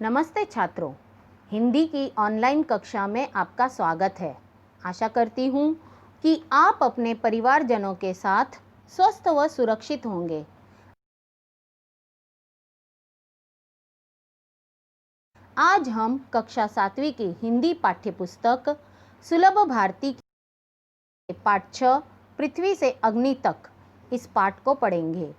नमस्ते छात्रों, हिंदी की ऑनलाइन कक्षा में आपका स्वागत है। आशा करती हूँ कि आप अपने परिवारजनों के साथ स्वस्थ व सुरक्षित होंगे। आज हम कक्षा 7वीं की हिंदी पाठ्यपुस्तक सुलभ भारती के पाठ 6 पृथ्वी से अग्नि तक इस पाठ को पढ़ेंगे।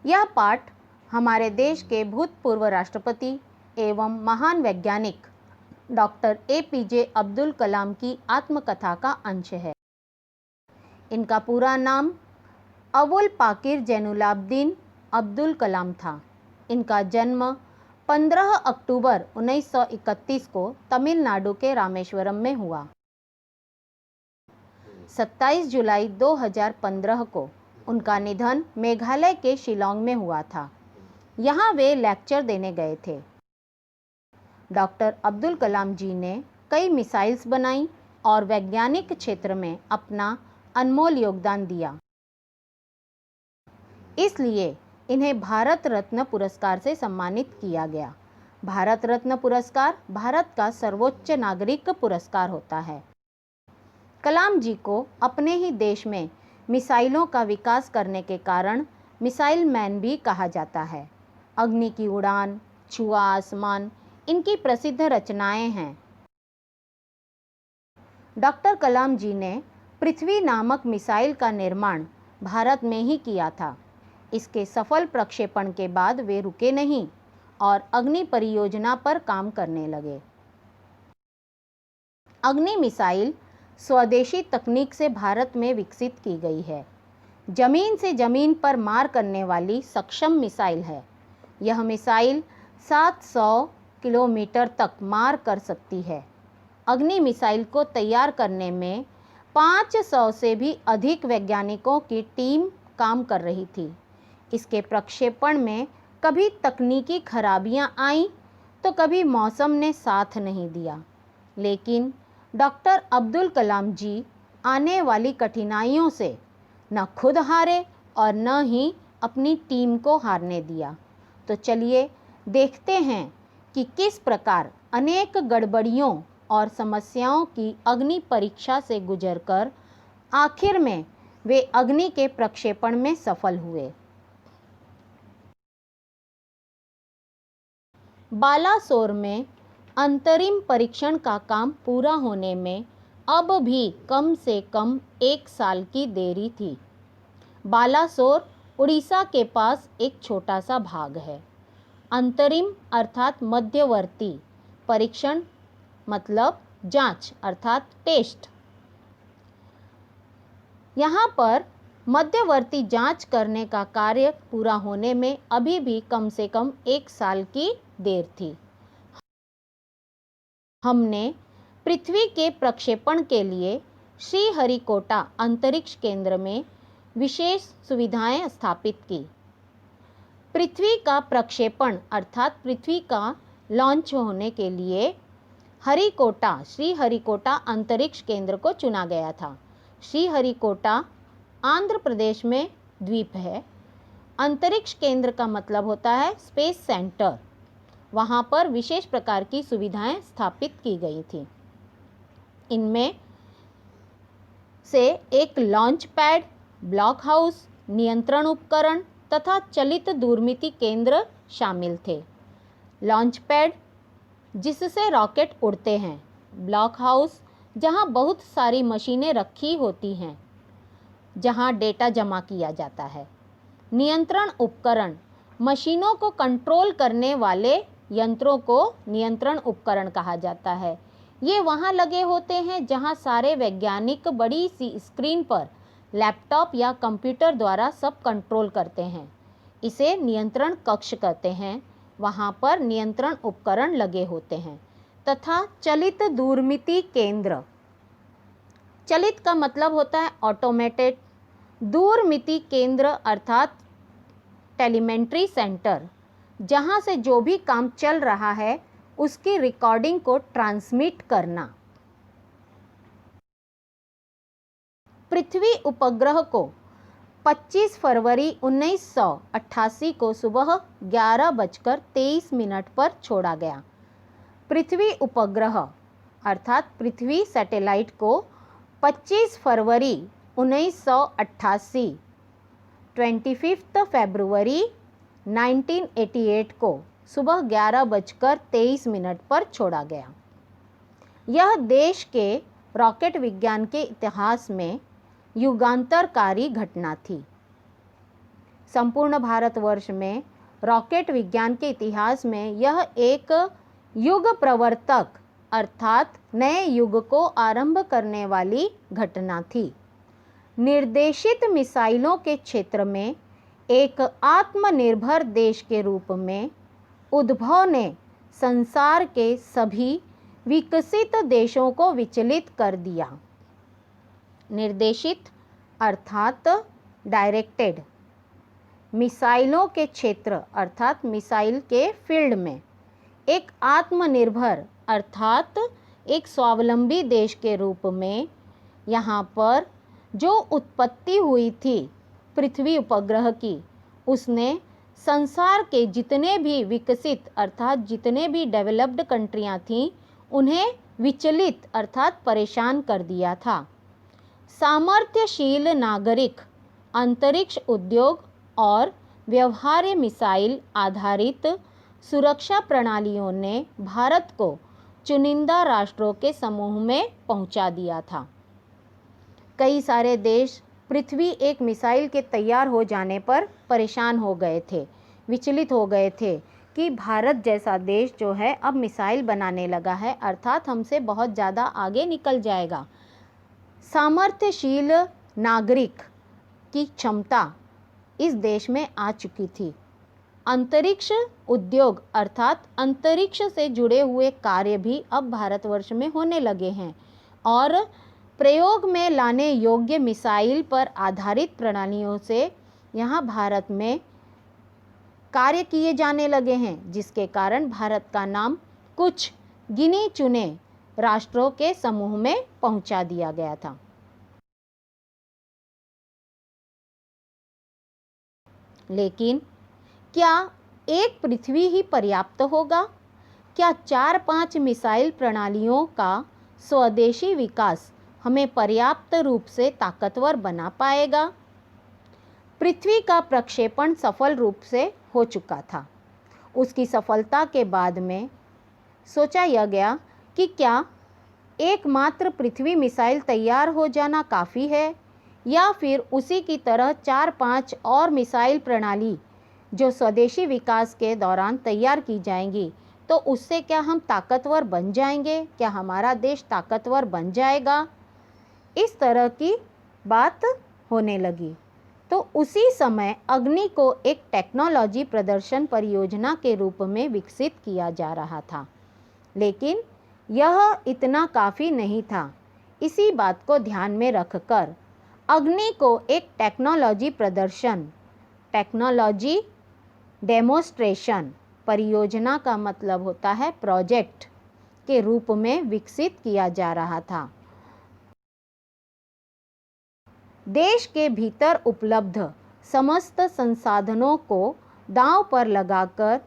यह पाठ हमारे देश के भूतपूर्व राष्ट्रपति एवं महान वैज्ञानिक डॉक्टर APJ अब्दुल कलाम की आत्मकथा का अंश है। इनका पूरा नाम अबुल पाकिर जैनुलाब्दीन अब्दुल कलाम था। इनका जन्म 15 अक्टूबर 1931 को तमिलनाडु के रामेश्वरम में हुआ। 27 जुलाई 2015 को उनका निधन मेघालय के शिलांग में हुआ था। यहाँ वे लेक्चर देने गए थे। डॉक्टर अब्दुल कलाम जी ने कई मिसाइल्स बनाई और वैज्ञानिक क्षेत्र में अपना अनमोल योगदान दिया। इसलिए इन्हें भारत रत्न पुरस्कार से सम्मानित किया गया। भारत रत्न पुरस्कार भारत का सर्वोच्च नागरिक पुरस्कार होता है। कलाम जी को अपने ही देश में मिसाइलों का विकास करने के कारण मिसाइल मैन भी कहा जाता है। अग्नि की उड़ान, छुआ आसमान इनकी प्रसिद्ध रचनाएं हैं। डॉक्टर कलाम जी ने पृथ्वी नामक मिसाइल का निर्माण भारत में ही किया था। इसके सफल प्रक्षेपण के बाद वे रुके नहीं और अग्नि परियोजना पर काम करने लगे। अग्नि मिसाइल स्वदेशी तकनीक से भारत में विकसित की गई है। जमीन से जमीन पर मार करने वाली सक्षम मिसाइल है। यह मिसाइल 700 किलोमीटर तक मार कर सकती है। अग्नि मिसाइल को तैयार करने में 500 से भी अधिक वैज्ञानिकों की टीम काम कर रही थी। इसके प्रक्षेपण में कभी तकनीकी खराबियां आईं तो कभी मौसम ने साथ नहीं दिया। लेकिन डॉक्टर अब्दुल कलाम जी आने वाली कठिनाइयों से न खुद हारे और न ही अपनी टीम को हारने दिया। तो चलिए देखते हैं कि किस प्रकार अनेक गड़बड़ियों और समस्याओं की अग्नि परीक्षा से गुजरकर आखिर में वे अग्नि के प्रक्षेपण में सफल हुए। बालासोर में अंतरिम परीक्षण का काम पूरा होने में अब भी कम से कम 1 साल की देरी थी। बालासोर उड़ीसा के पास एक छोटा सा भाग है। अंतरिम अर्थात मध्यवर्ती, परीक्षण मतलब जांच अर्थात टेस्ट। यहाँ पर मध्यवर्ती जांच करने का कार्य पूरा होने में अभी भी कम से कम 1 साल की देर थी। हमने पृथ्वी के प्रक्षेपण के लिए श्रीहरिकोटा अंतरिक्ष केंद्र में विशेष सुविधाएं स्थापित की। पृथ्वी का प्रक्षेपण अर्थात पृथ्वी का लॉन्च होने के लिए श्रीहरिकोटा अंतरिक्ष केंद्र को चुना गया था। श्रीहरिकोटा आंध्र प्रदेश में द्वीप है। अंतरिक्ष केंद्र का मतलब होता है स्पेस सेंटर। वहाँ पर विशेष प्रकार की सुविधाएं स्थापित की गई थी। इनमें से एक लॉन्च पैड, ब्लॉक हाउस, नियंत्रण उपकरण तथा चलित दूरमिति केंद्र शामिल थे। लॉन्च पैड जिससे रॉकेट उड़ते हैं, ब्लॉक हाउस जहां बहुत सारी मशीनें रखी होती हैं जहां डेटा जमा किया जाता है, नियंत्रण उपकरण मशीनों को कंट्रोल करने वाले यंत्रों को नियंत्रण उपकरण कहा जाता है। ये वहां लगे होते हैं जहां सारे वैज्ञानिक बड़ी सी स्क्रीन पर लैपटॉप या कंप्यूटर द्वारा सब कंट्रोल करते हैं। इसे नियंत्रण कक्ष कहते हैं। वहाँ पर नियंत्रण उपकरण लगे होते हैं। तथा चलित दूरमिति केंद्र, चलित का मतलब होता है ऑटोमेटेड। दूरमिति केंद्र अर्थात टेलीमेंट्री सेंटर, जहाँ से जो भी काम चल रहा है उसकी रिकॉर्डिंग को ट्रांसमिट करना। पृथ्वी उपग्रह को 25 फरवरी 1988 को सुबह 11:23 पर छोड़ा गया। पृथ्वी उपग्रह अर्थात पृथ्वी सैटेलाइट को 25 फरवरी 1988 25 फरवरी 1988 को सुबह 11:23 पर छोड़ा गया। यह देश के रॉकेट विज्ञान के इतिहास में युगांतरकारी घटना थी। संपूर्ण भारतवर्ष में रॉकेट विज्ञान के इतिहास में यह एक युग प्रवर्तक अर्थात नए युग को आरंभ करने वाली घटना थी। निर्देशित मिसाइलों के क्षेत्र में एक आत्मनिर्भर देश के रूप में उद्भव ने संसार के सभी विकसित देशों को विचलित कर दिया। निर्देशित अर्थात डायरेक्टेड, मिसाइलों के क्षेत्र अर्थात मिसाइल के फील्ड में एक आत्मनिर्भर अर्थात एक स्वावलंबी देश के रूप में यहाँ पर जो उत्पत्ति हुई थी पृथ्वी उपग्रह की, उसने संसार के जितने भी विकसित अर्थात जितने भी डेवलप्ड कंट्रियाँ थीं उन्हें विचलित अर्थात परेशान कर दिया था। सामर्थ्यशील नागरिक अंतरिक्ष उद्योग और व्यवहार्य मिसाइल आधारित सुरक्षा प्रणालियों ने भारत को चुनिंदा राष्ट्रों के समूह में पहुंचा दिया था। कई सारे देश पृथ्वी एक मिसाइल के तैयार हो जाने पर परेशान हो गए थे, विचलित हो गए थे कि भारत जैसा देश जो है अब मिसाइल बनाने लगा है अर्थात हमसे बहुत ज़्यादा आगे निकल जाएगा। सामर्थ्यशील नागरिक की क्षमता इस देश में आ चुकी थी। अंतरिक्ष उद्योग अर्थात अंतरिक्ष से जुड़े हुए कार्य भी अब भारतवर्ष में होने लगे हैं और प्रयोग में लाने योग्य मिसाइल पर आधारित प्रणालियों से यहाँ भारत में कार्य किए जाने लगे हैं, जिसके कारण भारत का नाम कुछ गिने चुने राष्ट्रों के समूह में पहुंचा दिया गया था। लेकिन क्या एक पृथ्वी ही पर्याप्त होगा? क्या 4-5 मिसाइल प्रणालियों का स्वदेशी विकास हमें पर्याप्त रूप से ताकतवर बना पाएगा? पृथ्वी का प्रक्षेपण सफल रूप से हो चुका था। उसकी सफलता के बाद में सोचा यह गया कि क्या एकमात्र पृथ्वी मिसाइल तैयार हो जाना काफ़ी है या फिर उसी की तरह 4-5 और मिसाइल प्रणाली जो स्वदेशी विकास के दौरान तैयार की जाएंगी तो उससे क्या हम ताकतवर बन जाएंगे? क्या हमारा देश ताकतवर बन जाएगा? इस तरह की बात होने लगी। तो उसी समय अग्नि को एक टेक्नोलॉजी प्रदर्शन परियोजना के रूप में विकसित किया जा रहा था, लेकिन यह इतना काफ़ी नहीं था। इसी बात को ध्यान में रखकर अग्नि को एक टेक्नोलॉजी प्रदर्शन, टेक्नोलॉजी डेमोस्ट्रेशन परियोजना का मतलब होता है प्रोजेक्ट के रूप में विकसित किया जा रहा था। देश के भीतर उपलब्ध समस्त संसाधनों को दांव पर लगाकर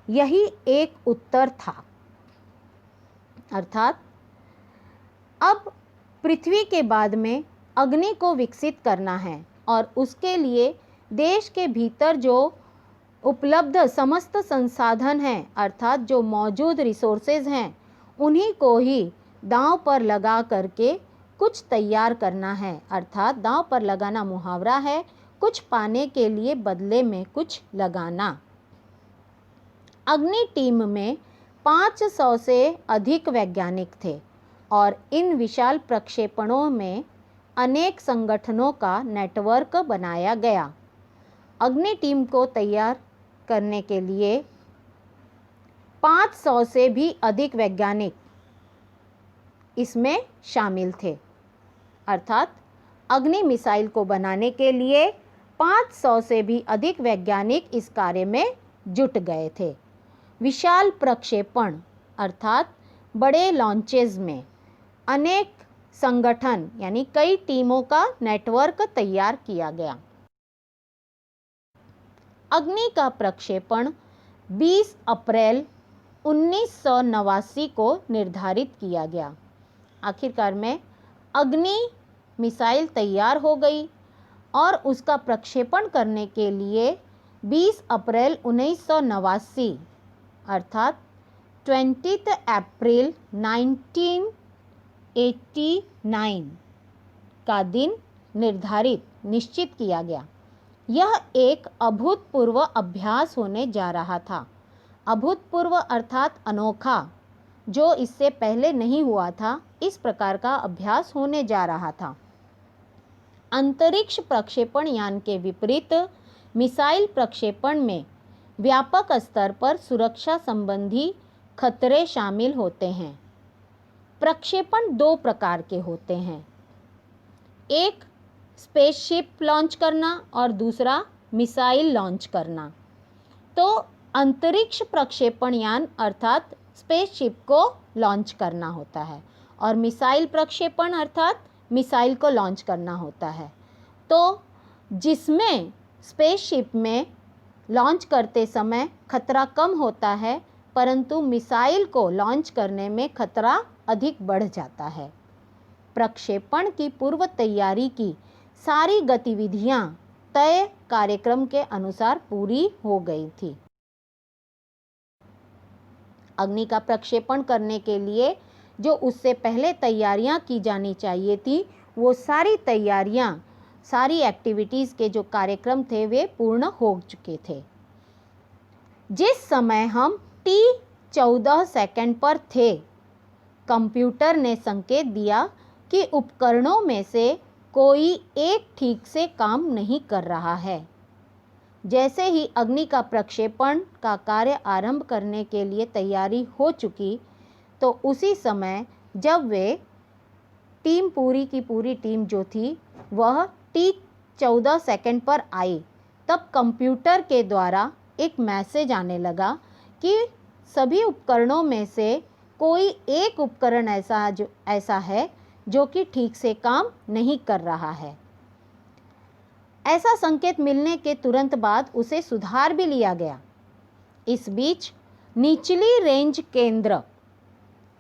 यही एक उत्तर था। अर्थात अब पृथ्वी के बाद में अग्नि को विकसित करना है और उसके लिए देश के भीतर जो उपलब्ध समस्त संसाधन हैं अर्थात जो मौजूद रिसोर्सेज हैं उन्हीं को ही दांव पर लगा करके कुछ तैयार करना है। अर्थात दांव पर लगाना मुहावरा है, कुछ पाने के लिए बदले में कुछ लगाना। अग्नि टीम में 500 से अधिक वैज्ञानिक थे और इन विशाल प्रक्षेपणों में अनेक संगठनों का नेटवर्क बनाया गया। अग्नि टीम को तैयार करने के लिए 500 से भी अधिक वैज्ञानिक इसमें शामिल थे। अर्थात अग्नि मिसाइल को बनाने के लिए 500 से भी अधिक वैज्ञानिक इस कार्य में जुट गए थे। विशाल प्रक्षेपण अर्थात बड़े लॉन्चेस में अनेक संगठन यानी कई टीमों का नेटवर्क तैयार किया गया। अग्नि का प्रक्षेपण 20 अप्रैल 1989 को निर्धारित किया गया। आखिरकार में अग्नि मिसाइल तैयार हो गई और उसका प्रक्षेपण करने के लिए 20 अप्रैल 1989 अर्थात 20 अप्रैल 1989 का दिन निर्धारित निश्चित किया गया। यह एक अभूतपूर्व अभ्यास होने जा रहा था। अभूतपूर्व अर्थात अनोखा, जो इससे पहले नहीं हुआ था, इस प्रकार का अभ्यास होने जा रहा था। अंतरिक्ष प्रक्षेपण यान के विपरीत मिसाइल प्रक्षेपण में व्यापक स्तर पर सुरक्षा संबंधी खतरे शामिल होते हैं। प्रक्षेपण दो प्रकार के होते हैं, एक स्पेसशिप लॉन्च करना और दूसरा मिसाइल लॉन्च करना। तो अंतरिक्ष प्रक्षेपण यान अर्थात स्पेसशिप को लॉन्च करना होता है और मिसाइल प्रक्षेपण अर्थात मिसाइल को लॉन्च करना होता है। तो जिसमें स्पेसशिप में लॉन्च करते समय खतरा कम होता है, परंतु मिसाइल को लॉन्च करने में खतरा अधिक बढ़ जाता है। प्रक्षेपण की पूर्व तैयारी की सारी गतिविधियां तय कार्यक्रम के अनुसार पूरी हो गई थी। अग्नि का प्रक्षेपण करने के लिए जो उससे पहले तैयारियां की जानी चाहिए थी, वो सारी तैयारियां, सारी एक्टिविटीज़ के जो कार्यक्रम थे वे पूर्ण हो चुके थे। जिस समय हम T14 सेकंड पर थे, कंप्यूटर ने संकेत दिया कि उपकरणों में से कोई एक ठीक से काम नहीं कर रहा है। जैसे ही अग्नि का प्रक्षेपण का कार्य आरंभ करने के लिए तैयारी हो चुकी, तो उसी समय जब वे पूरी की पूरी टीम जो थी वह T14 सेकंड पर आई, तब कंप्यूटर के द्वारा एक मैसेज आने लगा कि सभी उपकरणों में से कोई एक उपकरण ऐसा है जो कि ठीक से काम नहीं कर रहा है। ऐसा संकेत मिलने के तुरंत बाद उसे सुधार भी लिया गया। इस बीच निचली रेंज केंद्र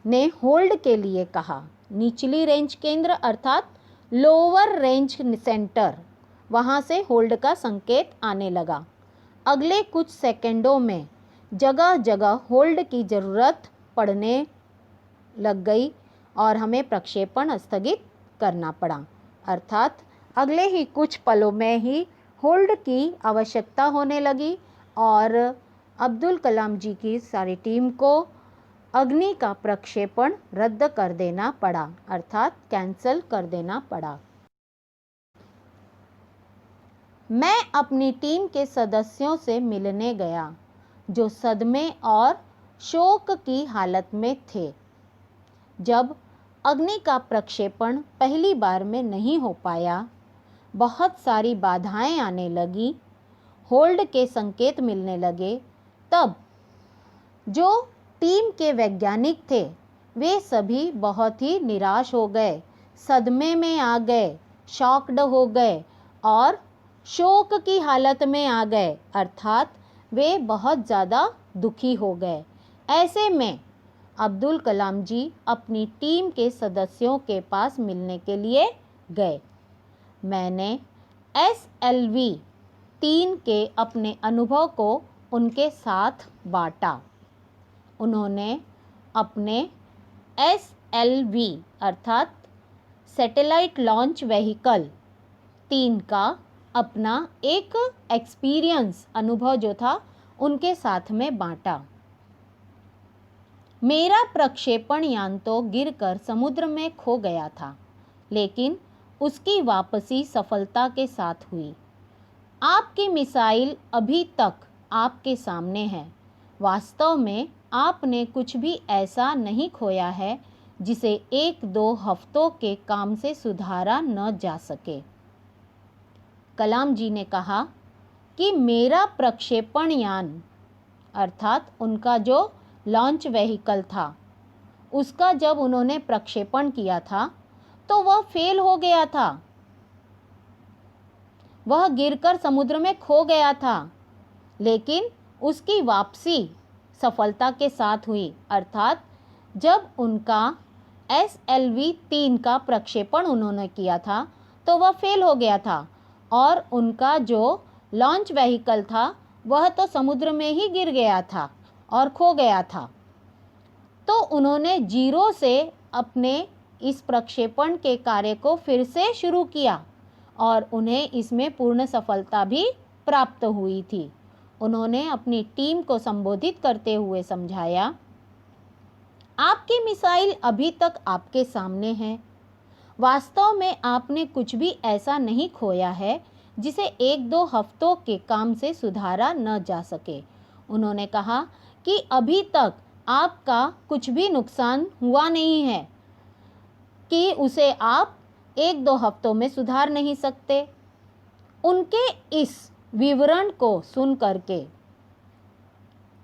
ने होल्ड के लिए कहा। निचली रेंज केंद्र अर्थात लोअर रेंज सेंटर, वहाँ से होल्ड का संकेत आने लगा। अगले कुछ सेकंडों में जगह जगह होल्ड की ज़रूरत पड़ने लग गई और हमें प्रक्षेपण स्थगित करना पड़ा। अर्थात अगले ही कुछ पलों में ही होल्ड की आवश्यकता होने लगी और अब्दुल कलाम जी की सारी टीम को अग्नि का प्रक्षेपण रद्द कर देना पड़ा, अर्थात कैंसिल कर देना पड़ा। मैं अपनी टीम के सदस्यों से मिलने गया, जो सदमे और शोक की हालत में थे। जब अग्नि का प्रक्षेपण पहली बार में नहीं हो पाया, बहुत सारी बाधाएं आने लगी, होल्ड के संकेत मिलने लगे, तब जो टीम के वैज्ञानिक थे वे सभी बहुत ही निराश हो गए, सदमे में आ गए, शॉक्ड हो गए और शोक की हालत में आ गए, अर्थात वे बहुत ज़्यादा दुखी हो गए। ऐसे में अब्दुल कलाम जी अपनी टीम के सदस्यों के पास मिलने के लिए गए। मैंने SLV 3 के अपने अनुभव को उनके साथ बांटा। उन्होंने अपने SLV अर्थात सैटेलाइट लॉन्च व्हीकल 3 का अपना एक एक्सपीरियंस, अनुभव जो था उनके साथ में बांटा। मेरा प्रक्षेपण यान तो गिरकर समुद्र में खो गया था, लेकिन उसकी वापसी सफलता के साथ हुई। आपकी मिसाइल अभी तक आपके सामने है। वास्तव में आपने कुछ भी ऐसा नहीं खोया है जिसे 1-2 हफ्तों के काम से सुधारा न जा सके। कलाम जी ने कहा कि मेरा प्रक्षेपण यान अर्थात उनका जो लॉन्च व्हीकल था, उसका जब उन्होंने प्रक्षेपण किया था तो वह फेल हो गया था, वह गिरकर समुद्र में खो गया था। लेकिन उसकी वापसी सफलता के साथ हुई, अर्थात जब उनका SLV-3 का प्रक्षेपण उन्होंने किया था तो वह फेल हो गया था और उनका जो लॉन्च व्हीकल था वह तो समुद्र में ही गिर गया था और खो गया था। तो उन्होंने जीरो से अपने इस प्रक्षेपण के कार्य को फिर से शुरू किया और उन्हें इसमें पूर्ण सफलता भी प्राप्त हुई थी। उन्होंने अपनी टीम को संबोधित करते हुए समझाया, आपकी मिसाइल अभी तक आपके सामने है। वास्तव में आपने कुछ भी ऐसा नहीं खोया है जिसे 1-2 हफ्तों के काम से सुधारा न जा सके। उन्होंने कहा कि अभी तक आपका कुछ भी नुकसान हुआ नहीं है कि उसे आप 1-2 हफ्तों में सुधार नहीं सकते। उनके इस विवरण को सुन करके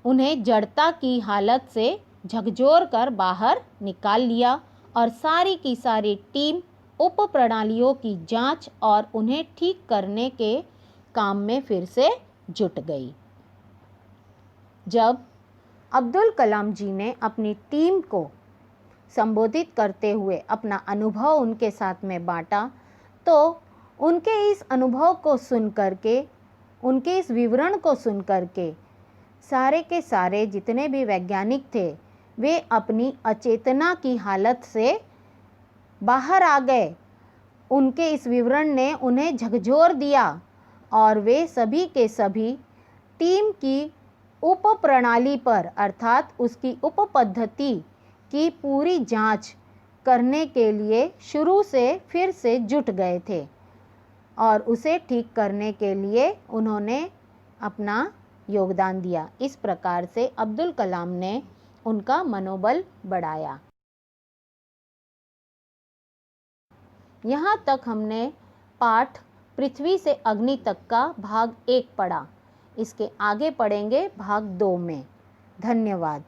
उन्हें जड़ता की हालत से झकझोर कर बाहर निकाल लिया और सारी की सारी टीम उप प्रणालियों की जांच और उन्हें ठीक करने के काम में फिर से जुट गई। जब अब्दुल कलाम जी ने अपनी टीम को संबोधित करते हुए अपना अनुभव उनके साथ में बांटा तो उनके इस अनुभव को सुन करके, उनके इस विवरण को सुन करके सारे के सारे जितने भी वैज्ञानिक थे वे अपनी अचेतना की हालत से बाहर आ गए। उनके इस विवरण ने उन्हें झकझोर दिया और वे सभी के सभी टीम की उप प्रणाली पर अर्थात उसकी उप पद्धति की पूरी जांच करने के लिए शुरू से फिर से जुट गए थे और उसे ठीक करने के लिए उन्होंने अपना योगदान दिया। इस प्रकार से अब्दुल कलाम ने उनका मनोबल बढ़ाया। यहाँ तक हमने पाठ पृथ्वी से अग्नि तक का भाग 1 पढ़ा। इसके आगे पढ़ेंगे भाग 2 में। धन्यवाद।